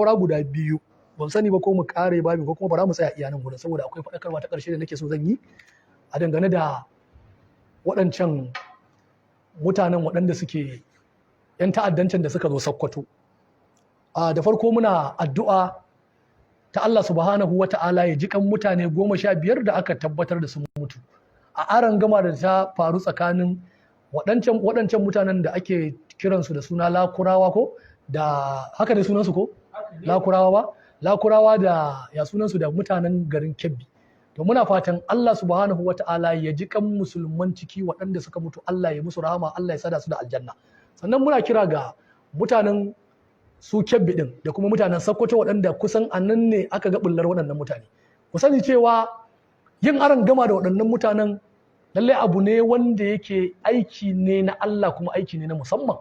saura guda biyu ban sani ba ko mu kare babu ko kuma bara mu tsaya iya nan gurin saboda akwai faɗakarwa ta ƙarshe da nake so zan yi a dangane da waɗancan mutanen waɗanda suke 'yan ta'addancin da suka zo Sokoto. Da farko muna addu'a ta Allah subhanahu wa ta'ala ya jikan mutane 15 da aka tabbatar da sun mutu a aron gama da ta faru tsakanin waɗancan mutanen da ake kiransu da suna Lakurawa ko da haka da sunansu ko Lakurawa da ya sunansu da mutanen garin Kebbi. To muna fatan Allah subhanahu wa ta'ala ya jikan musulman ciki waɗanda suka mutu, Allah ya musu rahama, Allah ya sada su da aljanna. Sannan muna kira ga mutanen su Kebbi din da kuma mutanen Sokoto waɗanda kusan annan ne aka ga bullar waɗannan mutane. Ku sani cewa yin aron gama da waɗannan mutanen lallai abu ne wanda yake aiki ne na Allah kuma aiki ne na musamman.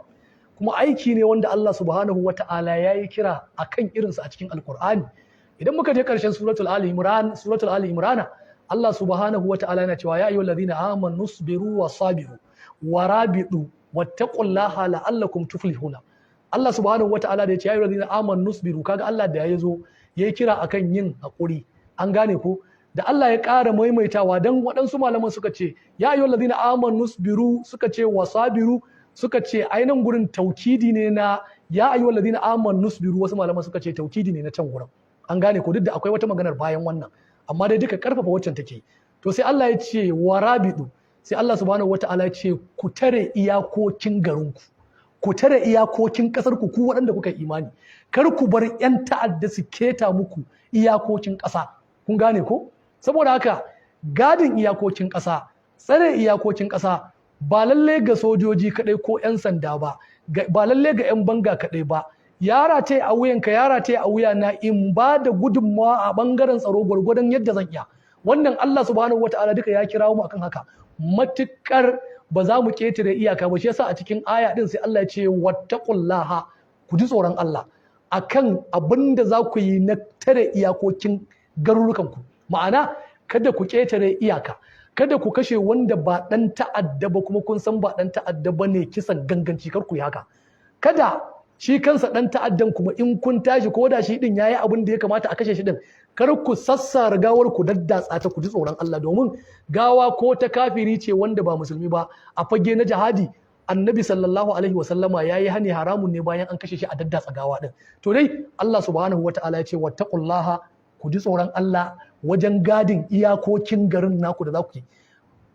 Kuma aiki ne wanda Allah subhanahu wa ta'ala ya yi kira a kan irinsa a cikin Alƙur'ani. Idan muka je ƙarshen suratul Ali Imran, Allah subhanahu wa ta'ala yana cewa ya ayyuhal ladhina amanu sabiru wa sabiru wa rabidu wattaqullaha la'allakum tuflihuna. Allah subhanahu wa ta'ala da ya ce ya ayyuhal ladhina amanu sabiru, kaga Allah da ya zo yayi kira akan yin hakuri. An gane ko? Da Allah ya ƙara maimaitawa dan waɗansu malaman suka ce ya ayyuhal ladhina amanu sabiru, suka ce wa sabiru, suka ce ainihin gurin taukidi ne na ya ayyuhal ladhina amanu sabiru, wasu malaman suka ce taukidi ne na can gurin. An gane ko, duk da akwai wata maganar bayan wannan, amma dai duka karfafa waccan take. To sai Allah ya ce wa rabidu, sai Allah subhanahu wataala ya ce ku tare iyakokin garinku, ku tare iyakokin kasar ku waɗanda kuka yi imani, kar ku bar yan ta'adda su keta muku iyakokin ƙasa. Kun gane ko? Saboda haka gadin iyakokin ƙasa, tsare iyakokin ƙasa ba lalle ga sojoji kadai ko yan sanda ba lalle ga yan banga kadai ba. Yara ta a wuyanka, yara ta a wuya na in ba da gudunmawa a bangaren tsaro gwargwadon yadda zan iya. Wannan Allah subhanahu wataala duka ya kira mu akan haka, matukar ba za mu ketare iyaka ba. Shi yasa a cikin aya din sai Allah ya ce wattaqullaha, ku ji tsoron Allah akan abin da za ku yi na tare iyakokin garurukan ku. Ma'ana kada ku ketare iyaka, kada ku kashe wanda ba dan ta'adda ba kuma kun san ba dan ta'adda bane kisan ganganci, kar ku yi haka. Kada shi kansa ɗan ta'addan kuma in kun tashi ko da shi ɗin yayi abin da ya kamata a kashe shi ɗin, kar ku sassara gawar ku daddatsa ta, ku ji tsoron Allah, domin gawa ko ta kafiri ce wanda ba musulmi ba a fage na jihadi, annabi sallallahu alaihi wa sallama yayi hani haramun ne bayan an kashe shi a daddatsa gawa ɗin. To dai Allah subhanahu wataala ya ce wattaqullaha, ku ji tsoron Allah wajen gadin iyakokin garin naku da za ku yi,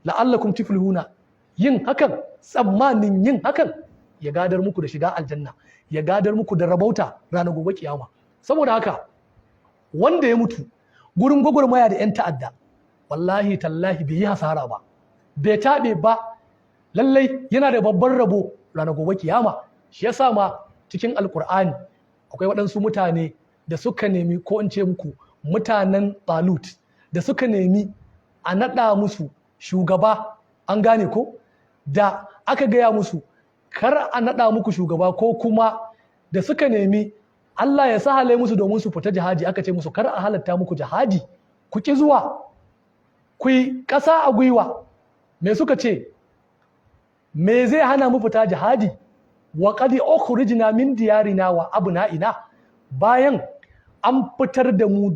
la'allakum tuflihuna. Yin hakan, tsammanin yin hakan ya gadar muku da shiga aljanna, ya gadar muku da rabauta ranar gobe kiyama. Saboda haka wanda ya mutu gurin gwagwarmaya da 'yan ta'adda, wallahi tallahi bai yi hasara ba, bai taɓe ba, lallai yana da babban rabo ranar gobe kiyama. Shi yasa ma cikin Alkur'ani akwai waɗansu mutane da suka nemi, ko in ce muku mutanen Talut, da suka nemi a naɗa musu shugaba. An gane ko? Da aka gaya musu kar a naɗa muku shugaba, ko kuma da suka nemi Allah ya sahale musu domin su fita jihadi, aka ce musu kar a halatta muku jihadi, ku ki zuwa, ku yi ƙasa a gwiwa. Me suka ce? Me zai hana mu fita jihadi? Wa qad ukhrijna min diyarina wa abna'ina, bayan an fitar da mu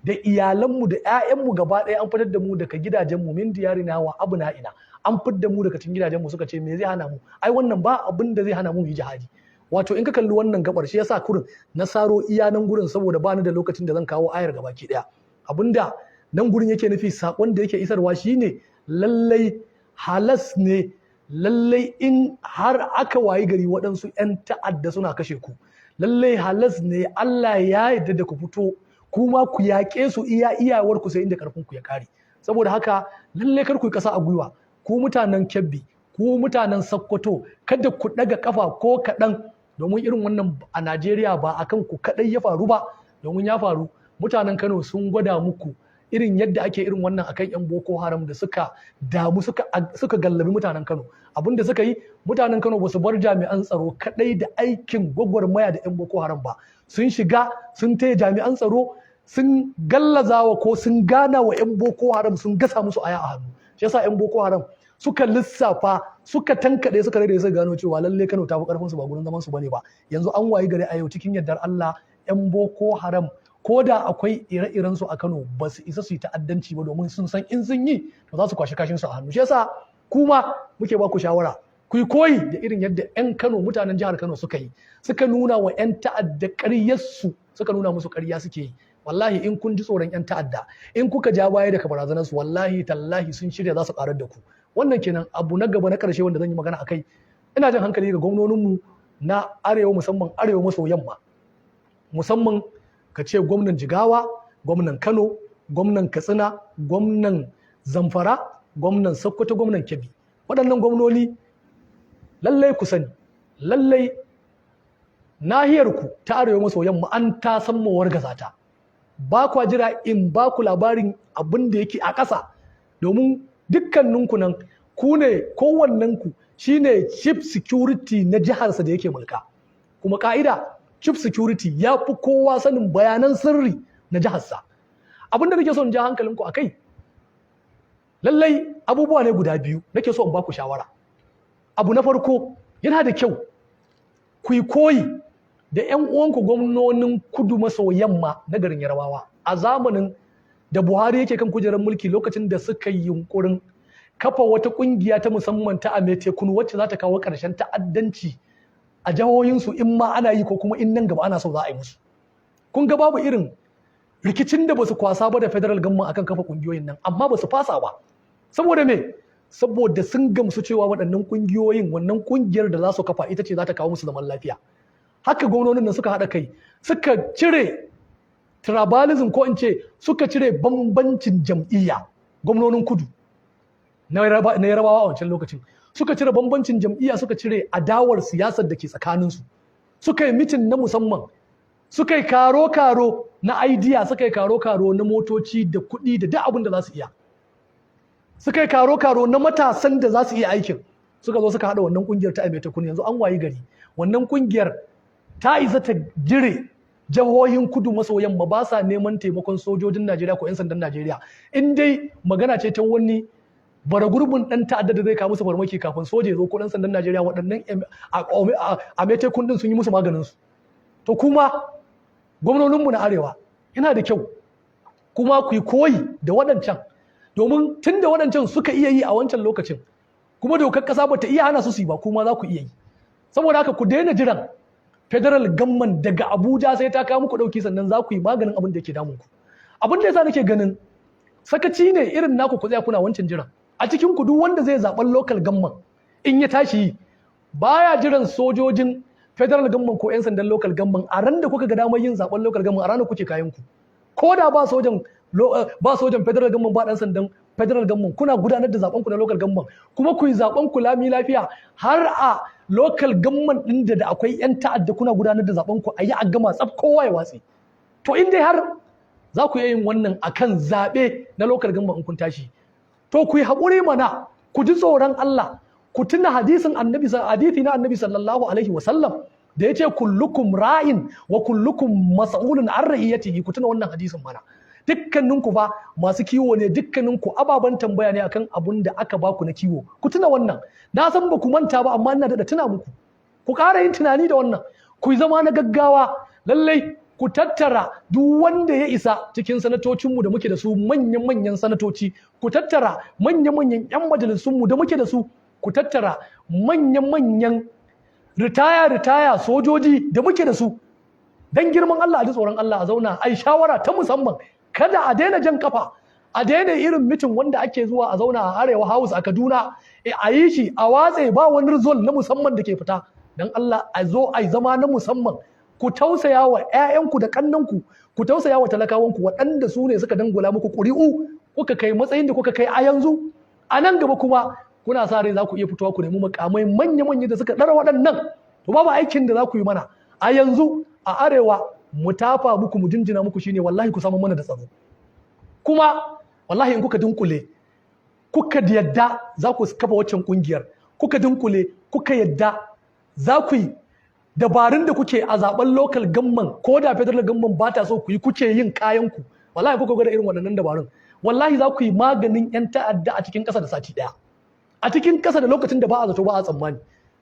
da iyalanmu da 'ya'yanmu gaba ɗaya, an fitar da mu daga gidajenmu, min diyarina wa abna'ina, an fidda mu daga cikin gidajenmu. Suka ce me zai hana mu? Ai wannan ba abin da zai hana mu yi jihadi. Wato in ka kalli wannan gabar, shi yasa kurin na saro iya nan gurin saboda ba ni da lokacin da zan kawo ayar gabaki daya. Abinda nan gurin yake nufi, sakon da yake isarwa shine lallai halas ne, lallai in har aka wayi gari waɗansu 'yan ta'adda suna kashe ku, lallai halas ne, Allah ya yarda da ku fito kuma ku yaƙe su iya iyawar ku sai inda karfin ku ya kare. Saboda haka lallai kar ku yi ƙasa a gwiwa, ku mutanen Kebbi, ku mutanen Sokoto, kada ku ɗaga kafa ko kaɗan, domin irin wannan a Najeriya ba akan ku kaɗai ya faru ba, domin ya faru. Mutanen Kano sun gwada muku irin yadda ake irin wannan akan 'yan Boko Haram da suka damu suka gallabi mutanen Kano. Abin da suka yi, mutanen Kano ba su bar jami'an tsaro kaɗai da aikin gwagwarmaya da 'yan Boko Haram ba, sun shiga sun taya jami'an tsaro, sun gallazawa ko sun gana wa 'yan Boko Haram, sun gasa musu aya a hannu. Shi yasa 'yan Boko Haram suka lissafa, suka tankaɗe, suka rage, suka gano cewa lalle Kano ta fi karfin su, ba gurin zaman su bane ba. Yanzu an wayi gari a yau cikin yardar Allah 'yan Boko Haram ko da akwai ire-iren su a Kano ba su isa su yi ta'addanci ba, domin sun san in sun yi to za su kwashi kashin su a hannu. Shi yasa kuma muke ba ku shawara ku yi koyi da irin yadda 'yan Kano, mutanen jihar Kano suka yi, suka nuna wa 'yan ta'adda ƙaryarsu, suka nuna musu ƙarya suke yi. Wallahi in kun ji tsoron 'yan ta'adda, in kuka ja baya daga barazanarsu, wallahi tallahi sun shirya za su ƙarar da ku. Wannan kenan. Abu na gaba na ƙarshe wanda zan yi magana a kai, ina jan hankali ga gwamnoninmu na arewa, musamman arewa maso yamma, musamman ka ce gwamnan Jigawa, gwamnan Kano, gwamnan Katsina, gwamnan Zamfara, gwamnan Sokoto, gwamnan Kebbi. Waɗannan gwamnoni lallai ku sani, lallai nahiyarku ta arewa maso yamma an ta san mawar gazata. Ba kwa jira in ba ku labarin abin da yake a ƙasa, domin dukkaninku nan ku ne, kowannenku shine chief security na jiharsa da yake mulka. Kuma ka'ida chief security ya fi kowa sanin bayanan sirri na jiharsa. Abin da nake so in ja hankalinku a kai, lallai abubuwa ne guda biyu nake so in ba ku shawara. Abu na farko, yana da kyau ku yi koyi da 'yan uwanku gwamnonin kudu maso yamma na garin Yarabawa a zamanin da Buhari yake kan kujerar mulki, lokacin da suka yi yunkurin kafa wata kungiya ta musamman ta Amete Kunu wacce za ta kawo ƙarshen ta'addanci a jihohinsu, in ma ana yi ko kuma in nan gaba ana so za a yi musu. Kun ga babu irin rikicin da ba su kwasa ba da federal government akan kafa kungiyoyin nan, amma ba su fasa ba. Saboda me? Saboda sun gamsu cewa waɗannan kungiyoyin, wannan kungiyar da za su kafa ita ce za ta kawo musu zaman lafiya. Haka gwamnonin nan suka haɗa kai, suka cire tribalism, ko in ce suka cire bambancin jam'iyya. Gwamnonin kudu na Yarabawa a wancan lokacin suka cire bambancin jam'iyya, suka cire adawar siyasar da ke tsakaninsu, suka yi mitin na musamman, suka yi karo-karo na idea, suka yi karo-karo na motoci da kuɗi da duk abin da za su iya, suka yi karo-karo na matasan da za su iya aikin, suka zo suka haɗa wannan ƙungiyar ta Amete Kunu. Yanzu an wayi gari wannan ƙungiyar ta isa ta jire jihohin kudu maso yamma, ba sa neman taimakon sojojin Najeriya ko 'yan sandan Najeriya. In dai magana ce ta wani bara gurbin ɗan ta'adda da zai kawo musu farmaki kafin soja zo ko ɗan sandan Najeriya, waɗannan Amete Kunu sun yi musu maganin su. To kuma gwamnoninmu na arewa yana da kyau kuma ku yi koyi da waɗancan, domin tun da waɗancan suka iya yi a wancan lokacin, kuma dokar ƙasa ba ta iya hana su yi ba, kuma za ku iya yi. Saboda haka ku daina jiran federal government daga Abuja sai ta kawo muku ɗauki sannan za ku yi maganin abin da yake damun ku. Abin da yasa nake ganin sakaci ne irin naku ku tsaya kuna wancan jiran. A cikin ku duk wanda zai zaɓen local government in ya tashi baya jiran sojojin federal government ko 'yan sandan local government. A ran da kuka ga damar yin zaɓen local government, a ranar kuke kayan ku. Ko da ba sojan federal government ba ɗan sandan federal government, kuna gudanar da zaɓen ku na local government, kuma ku yi zaɓen ku lami lafiya har a local government ɗin da akwai 'yan ta'adda, kuna gudanar da zaɓen ku a yi a gama tsaf kowa ya watsi. To in dai har za ku yin wannan akan zaɓe na local government in kun tashi, to ku yi haƙuri mana, ku ji tsoron Allah, ku tuna hadithi na annabi sallallahu alaihi wasallam da ya ce kullukum ra'in wa kullukum mas'ulun an ra'iyatihi. Ku tuna wannan hadisin mana. Dukkaninku fa masu kiwo ne, dukkaninku ababen tambaya ne akan abun da aka baku na kiwo. Ku tuna wannan. Na san ba ku manta ba, amma ina da tuna muku. Ku ƙara yin tunani da wannan. Ku yi zama na gaggawa. Lallai ku tattara duk wanda ya isa cikin sanatocinmu da muke da su, manyan sanatoci. Ku tattara manyan 'yan majalisunmu da muke da su. Ku tattara manyan ritaya sojoji da muke da su. Dan girman Allah, a ji tsoron Allah, a zauna ai shawara ta musamman. Kada a daina jan kafa, a daina irin mitin wanda ake zuwa a zauna a Arewa House a Kaduna, a yi shi a watse ba wani result na musamman da ke fita. Dan Allah a zo a zama na musamman. Ku tausaya wa 'ya'yanku da kannanku, ku tausaya wa talakawanku waɗanda su ne suka dangula muku ƙuri'u, kuka kai matsayin da kuka kai a yanzu. A nan gaba kuma kuna sa rai za ku iya fitowa ku nemi mukamai manya da suka ɗara waɗannan. To babu aikin da za ku yi mana a yanzu a arewa. Mu tafa muku, mu jinjina muku, shine wallahi ku samu mana da tsaro. Kuma wallahi in kuka dunkule, kuka yadda za ku kafa waccan kungiyar, kuka dunkule, kuka yadda za ku yi dabarun da kuke a zaben local government ko da federal government ba ta so ku yi, kuke yin kayan ku, wallahi kuka gwada irin waɗannan dabarun, wallahi za ku yi maganin 'yan ta'adda a cikin ƙasa da sati ɗaya, a cikin ƙasa da lokacin da ba a zato ba a tsammani.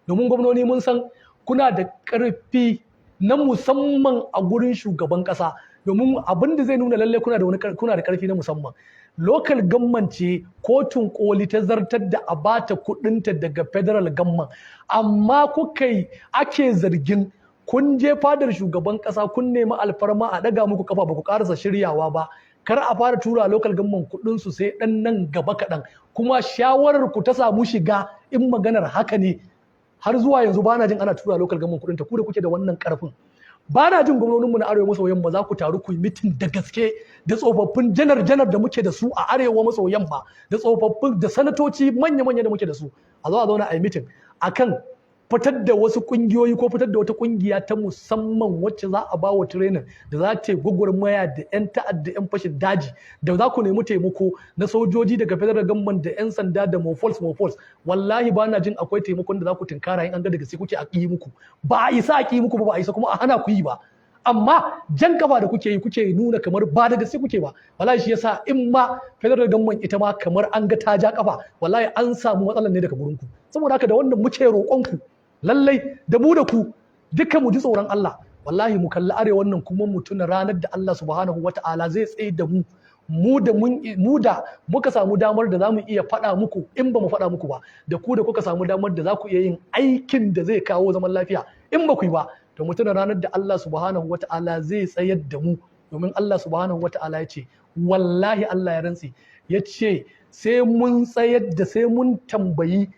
Domin gwamnoni mun san kuna da ƙarfi na musamman a gurin shugaban ƙasa, domin abin da zai nuna lalle kuna da ƙarfi na musamman. Local government ce kotun koli ta zartar da a bata kuɗinta daga federal government, amma ake zargin kun je fadar shugaban ƙasa kun nemi alfarma a ɗaga muku kafa ba ku ƙarasa shiryawa ba, kar a fara tura local government kuɗin su sai ɗan nan gaba kaɗan, kuma shawarar ku ta samu shiga in maganar haka ne. Har zuwa yanzu bana jin ana tura local government kuɗin ta, ku da kuke da wannan ƙarfin. Bana jin gwamnoninmu na arewa maso yamma za ku taru ku yi mitin da gaske da tsofaffin janar da muke da su a arewa maso yamma, da tsofaffin da sanatoci manya-manya da muke da su, a zo a zauna a yi mitin akan fitar da wasu kungiyoyi ko fitar da wata kungiya ta musamman wacce za a ba wa training da za ta yi gwagwarmaya da 'yan ta'adda 'yan fashin daji, da za ku nemi taimako na sojoji daga federal government da 'yan sanda da mofols. Wallahi ba na jin akwai taimakon da za ku tinkara in an ga daga sai kuke a ƙi muku, ba a isa a ƙi muku ba a isa kuma a hana ku yi ba, amma jan kafa da kuke nuna kamar ba da gaske kuke ba. Wallahi shi yasa in ma federal government ita ma kamar an ga ta ja kafa, wallahi an samu matsalar ne daga gurinku. Saboda haka da wannan muke roƙonku lallai da mu da ku duka mu ji tsoron Allah, wallahi mu kalli arewa wannan kuma mu tuna ranar da Allah subhanahu wata'ala zai tsaye da mu da muka samu damar da zamu iya faɗa muku in ba mu faɗa muku ba, da ku da kuka samu damar da za ku iya yin aikin da zai kawo zaman lafiya in ba ku yi ba, to mu tuna ranar da Allah subhanahu wata'ala zai tsayar da mu, domin Allah subhanahu wata'ala ya ce wallahi Allah ya rantsi ya ce sai mun tambayi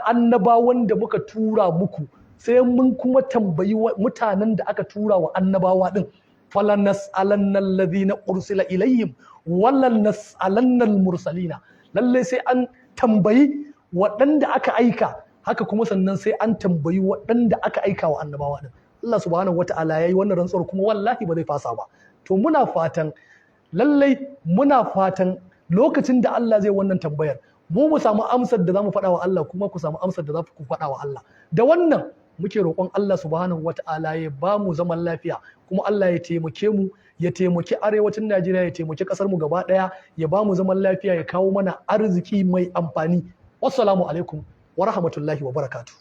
annabawan da muka tura muku, sai mun kuma tambayi mutanen da aka tura wa annabawa din. Falan nas'alanna alladhina ursila ilayhim wallan nas'alanna almursalina, lalle sai an tambayi waɗanda aka aika, haka kuma sannan sai an tambayi waɗanda aka aika wa annabawa din. Allah subhanahu wata'ala yayi wannan rantsuwar kuma wallahi ba zai fasa ba. To muna fatan lokacin da Allah zai wannan tambayar mu samu amsar da zamu faɗa wa Allah, kuma ku samu amsar da za ku faɗa wa Allah. Da wannan muke roƙon Allah subhanahu wata'ala ya ba mu zaman lafiya, kuma Allah ya taimake mu, ya taimaki arewacin Najeriya, ya taimaki ƙasar mu gaba ɗaya, ya ba mu zaman lafiya, ya kawo mana arziki mai amfani. Wassalamu alaikum wa rahmatullahi wa barakatuh.